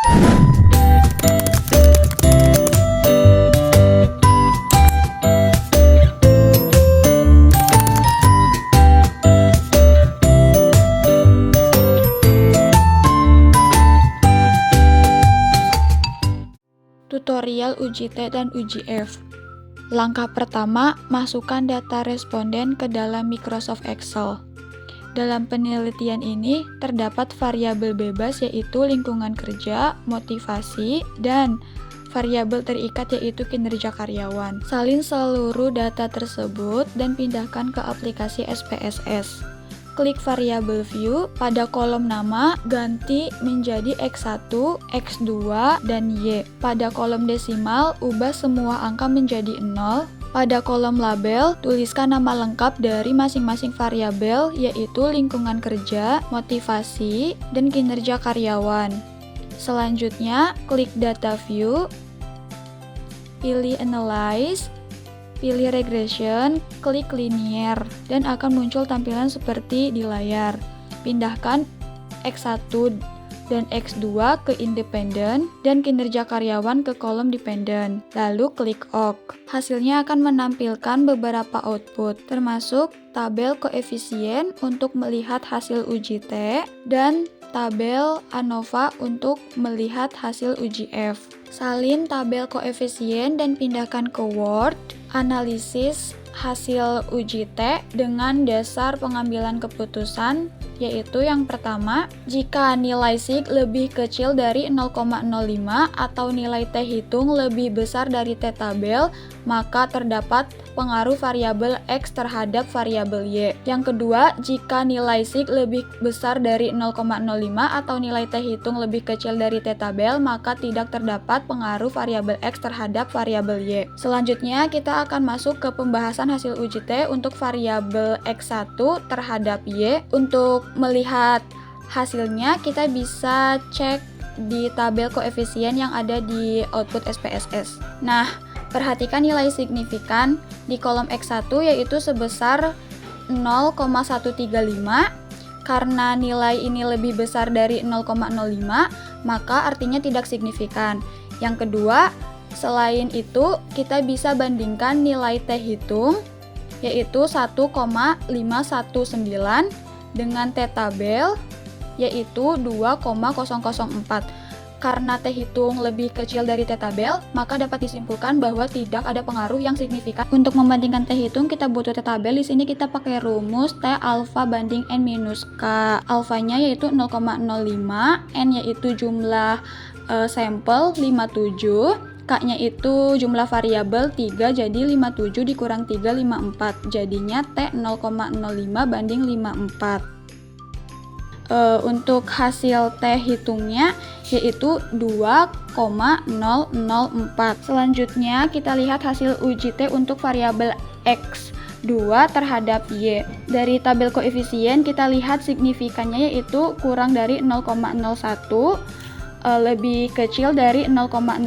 Tutorial uji T dan uji F. Langkah pertama, masukkan data responden ke dalam Microsoft Excel. Dalam penelitian ini, terdapat variabel bebas yaitu lingkungan kerja, motivasi, dan variabel terikat yaitu kinerja karyawan. Salin seluruh data tersebut dan pindahkan ke aplikasi SPSS. Klik variabel view, pada kolom nama ganti menjadi X1, X2, dan Y. Pada kolom desimal, ubah semua angka menjadi 0. Pada kolom label, tuliskan nama lengkap dari masing-masing variabel, yaitu lingkungan kerja, motivasi, dan kinerja karyawan. Selanjutnya, klik data view, pilih analyze, pilih regression, klik linear, dan akan muncul tampilan seperti di layar. Pindahkan X1 dan X2 ke independen dan kinerja karyawan ke kolom dependen. Lalu klik OK. Hasilnya akan menampilkan beberapa output, termasuk tabel koefisien untuk melihat hasil uji T dan tabel ANOVA untuk melihat hasil uji F. Salin tabel koefisien dan pindahkan ke Word. Analisis hasil uji T dengan dasar pengambilan keputusan, yaitu yang pertama, jika nilai sig lebih kecil dari 0,05 atau nilai T hitung lebih besar dari T tabel, maka terdapat pengaruh variabel X terhadap variabel Y. Yang kedua, jika nilai sig lebih besar dari 0,05 atau nilai T hitung lebih kecil dari T tabel, maka tidak terdapat pengaruh variabel X terhadap variabel Y. Selanjutnya, kita akan masuk ke pembahasan hasil uji T untuk variabel X1 terhadap Y. Untuk melihat hasilnya, kita bisa cek di tabel koefisien yang ada di output SPSS. Nah, perhatikan nilai signifikan di kolom X1 yaitu sebesar 0,135. Karena nilai ini lebih besar dari 0,05, maka artinya tidak signifikan. Yang kedua, selain itu, kita bisa bandingkan nilai T hitung yaitu 1,519 dengan T tabel yaitu 2,004. Karena T hitung lebih kecil dari T tabel, maka dapat disimpulkan bahwa tidak ada pengaruh yang signifikan. Untuk membandingkan T hitung, kita butuh T tabel. Di sini kita pakai rumus T alfa banding N minus K. Alfanya yaitu 0,05, N yaitu jumlah sampel 57, K-nya itu jumlah variabel 3, jadi 57 dikurang 3, 54. Jadinya T 0,05 banding 54. Untuk hasil T hitungnya yaitu 2,004. Selanjutnya kita lihat hasil uji T untuk variabel X2 terhadap Y. Dari tabel koefisien kita lihat signifikannya yaitu kurang dari 0,01, lebih kecil dari 0,05.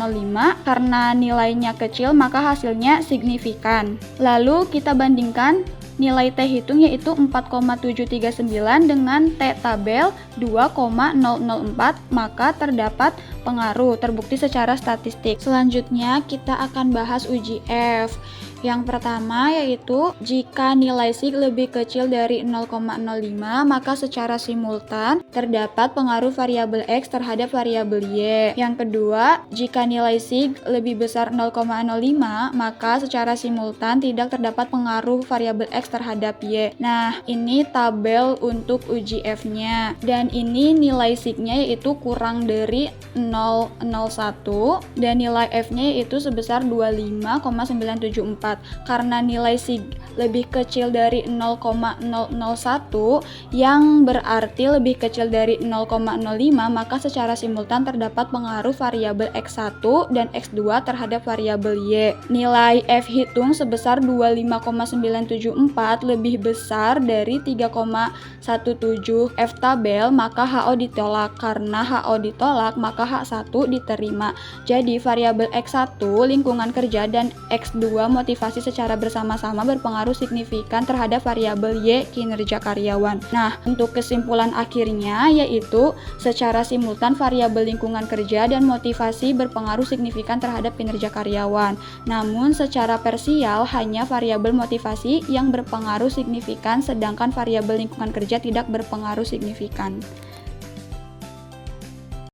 Karena nilainya kecil maka hasilnya signifikan. Lalu kita bandingkan nilai T hitung yaitu 4,739 dengan T tabel 2,004, maka terdapat pengaruh terbukti secara statistik. Selanjutnya kita akan bahas uji F. Yang pertama yaitu jika nilai sig lebih kecil dari 0,05 maka secara simultan terdapat pengaruh variabel X terhadap variabel Y. Yang kedua, jika nilai sig lebih besar 0,05 maka secara simultan tidak terdapat pengaruh variabel X terhadap Y. Nah, ini tabel untuk uji F-nya. Dan ini nilai sig-nya yaitu kurang dari 0,01 dan nilai F-nya yaitu sebesar 25,974. Karena nilai sig lebih kecil dari 0,001 yang berarti lebih kecil dari 0,05 maka secara simultan terdapat pengaruh variabel X1 dan X2 terhadap variabel Y. Nilai F hitung sebesar 25,974 lebih besar dari 3,17 F tabel, maka HO ditolak. Karena HO ditolak maka H1 diterima. Jadi variabel X1 lingkungan kerja dan X2 motivasi motivasi secara bersama-sama berpengaruh signifikan terhadap variabel Y, kinerja karyawan. Nah, untuk kesimpulan akhirnya yaitu secara simultan variabel lingkungan kerja dan motivasi berpengaruh signifikan terhadap kinerja karyawan. Namun secara parsial hanya variabel motivasi yang berpengaruh signifikan sedangkan variabel lingkungan kerja tidak berpengaruh signifikan.